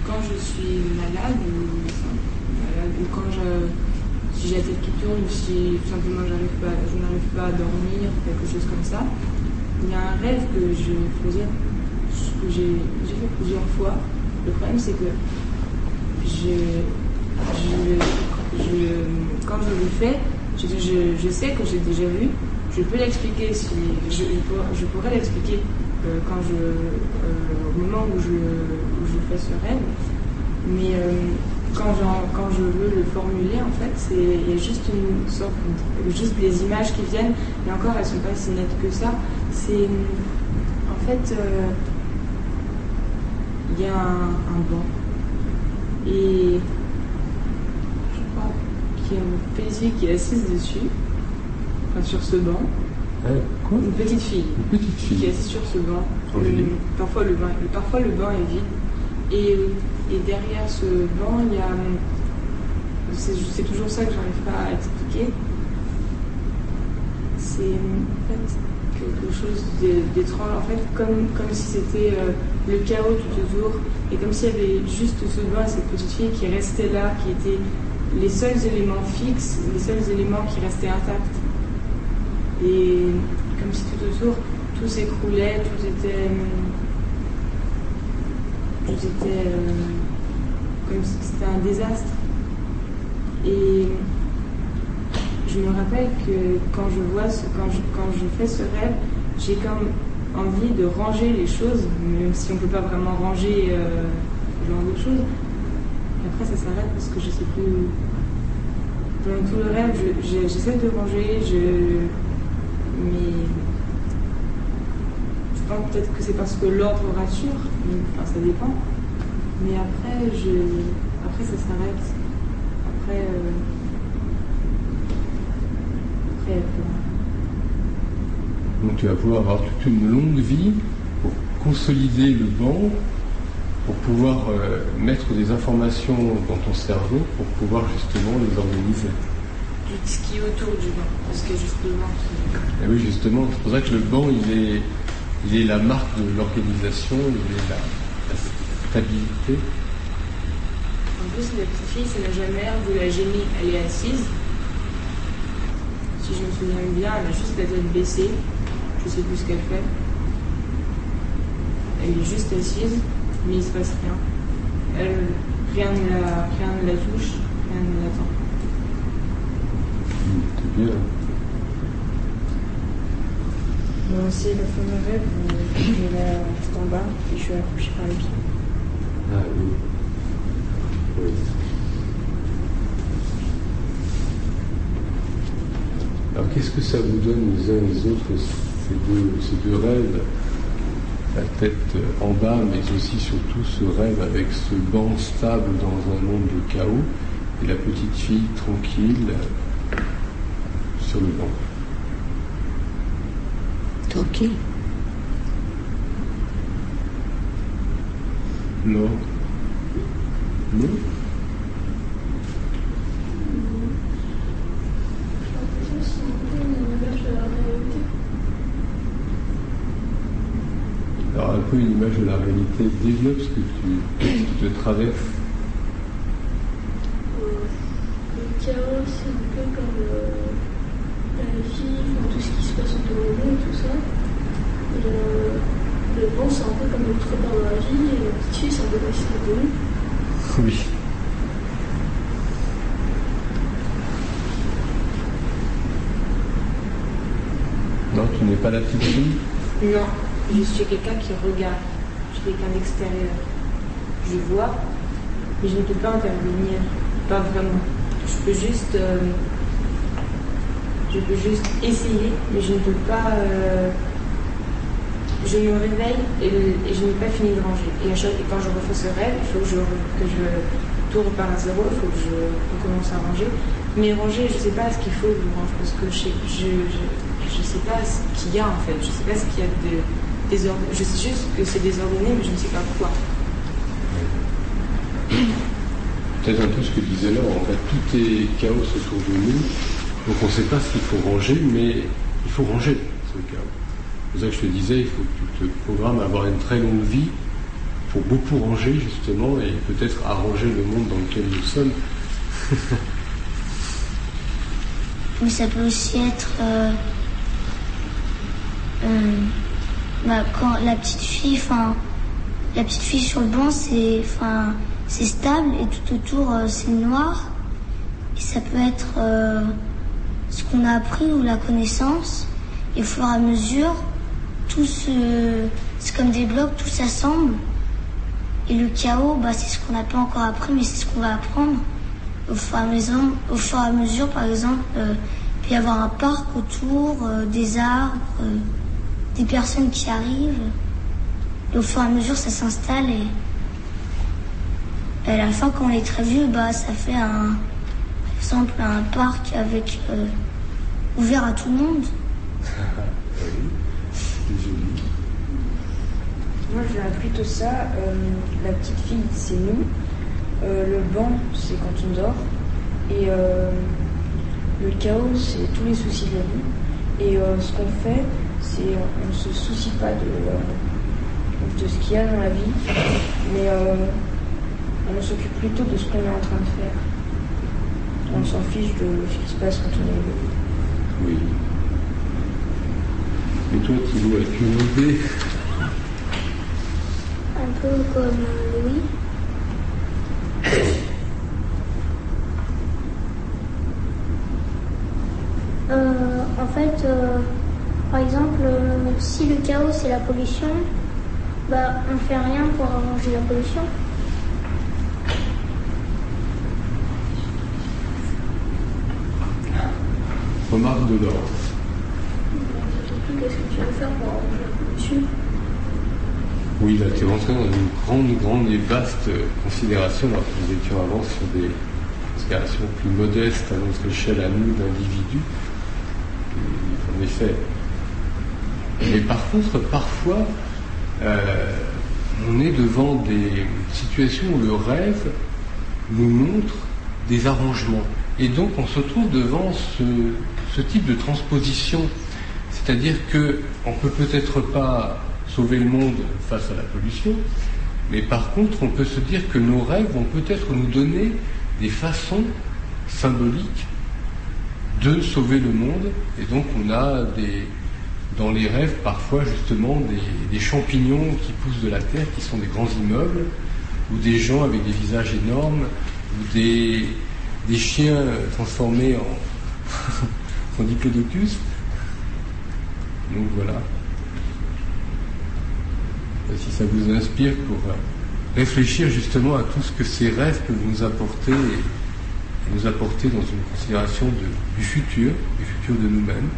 quand je suis malade ou quand si j'ai la tête qui tourne ou si tout simplement je n'arrive pas à dormir, quelque chose comme ça, il y a un rêve que je faisais, que j'ai fait plusieurs fois. Le problème c'est que quand je le fais, je sais que j'ai déjà vu, je peux l'expliquer, je pourrais l'expliquer au moment où je fais ce rêve, mais quand je veux le formuler, en fait, il y a juste une sorte, juste des images qui viennent, et encore elles sont pas si nettes que ça. C'est en fait, il y a un banc, et je crois qu'il y a une petite fille qui est assise dessus, enfin sur ce banc. Quoi ? Une petite fille qui est assise sur ce banc. Parfois le banc est vide. Et derrière ce banc, il y a. C'est toujours ça que j'arrive pas à expliquer. C'est en fait quelque chose d'étrange. En fait, comme si c'était le chaos tout autour. Et comme s'il y avait juste ce banc et cette petite fille qui restait là, qui étaient les seuls éléments fixes, les seuls éléments qui restaient intacts. Et comme si tout autour, tout s'écroulait, tout était comme si c'était un désastre. Et je me rappelle que quand je fais ce rêve, j'ai comme envie de ranger les choses, même si on ne peut pas vraiment ranger ce genre de choses. Et après ça s'arrête parce que je sais plus. Pendant tout le rêve, j'essaie de ranger, mais je pense peut-être que c'est parce que l'ordre rassure, enfin ça dépend. Mais après ça s'arrête. Après Donc tu vas pouvoir avoir toute une longue vie pour consolider le banc, pour pouvoir mettre des informations dans ton cerveau, pour pouvoir justement les organiser. Ce qui est autour du banc, parce que justement... Et oui, justement, c'est pour ça que le banc, il est la marque de l'organisation, il est la stabilité. En plus, la petite fille, ça n'a jamais l'air de la gêner. Elle est assise. Si je me souviens bien, elle a juste la tête baissée. Je sais plus ce qu'elle fait. Elle est juste assise, mais il ne se passe rien. Rien ne la touche, rien ne l'attend. C'est bien. Moi aussi, le fameux rêve où je vais tout en bas et je suis accrochée par les pieds. Ah oui. Oui. Alors qu'est-ce que ça vous donne les uns et les autres, ces deux rêves, la tête en bas, mais aussi surtout ce rêve avec ce banc stable dans un monde de chaos et la petite fille tranquille sur le banc. Tranquille. Non. Non. Alors un peu une image de la réalité, développe ce que tu te traverses. Le chaos, c'est un peu comme la vie, tout ce qui se passe autour de nous, tout ça. Et le banc, c'est un peu comme notre part dans la vie, et la petite fille, c'est un peu comme si c'était nous. Oui. Non, tu n'es pas la petite fille ? Non, je suis quelqu'un qui regarde. Je suis quelqu'un d'extérieur. Je vois, mais je ne peux pas intervenir. Pas vraiment. Je peux juste essayer, mais je ne peux pas... je me réveille et je n'ai pas fini de ranger. Et quand je refais ce rêve, il faut que je tourne par à zéro, il faut que je recommence à ranger. Mais ranger, je ne sais pas ce qu'il faut que je range, parce que je ne sais pas ce qu'il y a en fait. Je ne sais pas ce qu'il y a de désordonné. Je sais juste que c'est désordonné, mais je ne sais pas quoi. Peut-être un peu ce que disait Laure, en fait, tout est chaos autour de nous, donc on ne sait pas ce qu'il faut ranger, mais il faut ranger ce chaos. C'est pour ça que je te disais, il faut que tu te programmes à avoir une très longue vie pour beaucoup ranger justement et peut-être arranger le monde dans lequel nous sommes. Mais ça peut aussi être quand la petite fille sur le banc, c'est stable et tout autour c'est noir. Et ça peut être ce qu'on a appris ou la connaissance. Et au fur et à mesure, c'est comme des blocs, tout s'assemble. Et le chaos, c'est ce qu'on n'a pas encore appris, mais c'est ce qu'on va apprendre. Au fur et à mesure, par exemple, il peut y avoir un parc autour, des arbres, des personnes qui arrivent. Et au fur et à mesure, ça s'installe. Et à la fin, quand on est très vieux, ça fait par exemple un parc avec ouvert à tout le monde. Oui, c'est joli. Moi, je verrais plutôt ça. La petite fille, c'est nous. Le banc, c'est quand on dort. Et le chaos, c'est tous les soucis de la vie. Et ce qu'on fait, c'est on ne se soucie pas de ce qu'il y a dans la vie, mais on s'occupe plutôt de ce qu'on est en train de faire. On s'en fiche de ce qui se passe quand on est éveillé. Oui. Et toi, Thibaut, as-tu une idée? Un peu comme Louis. En fait, par exemple, si le chaos c'est la pollution, on fait rien pour arranger la pollution. Remarque de l'or. Qu'est-ce que tu vas faire pour arranger la pollution? Oui, là, tu es rentré dans une grande et vaste considération, alors que nous étions avant sur des considérations plus modestes à notre échelle à nous d'individus. En effet. Mais par contre, parfois, on est devant des situations où le rêve nous montre des arrangements. Et donc, on se trouve devant ce type de transposition. C'est-à-dire qu'on ne peut peut-être pas sauver le monde face à la pollution, mais par contre, on peut se dire que nos rêves vont peut-être nous donner des façons symboliques de sauver le monde. Et donc, on a dans les rêves, parfois, justement, des champignons qui poussent de la terre, qui sont des grands immeubles, ou des gens avec des visages énormes, ou des chiens transformés en diplodocus. Donc voilà. Et si ça vous inspire pour réfléchir justement à tout ce que ces rêves peuvent nous apporter et nous apporter dans une considération du futur de nous-mêmes.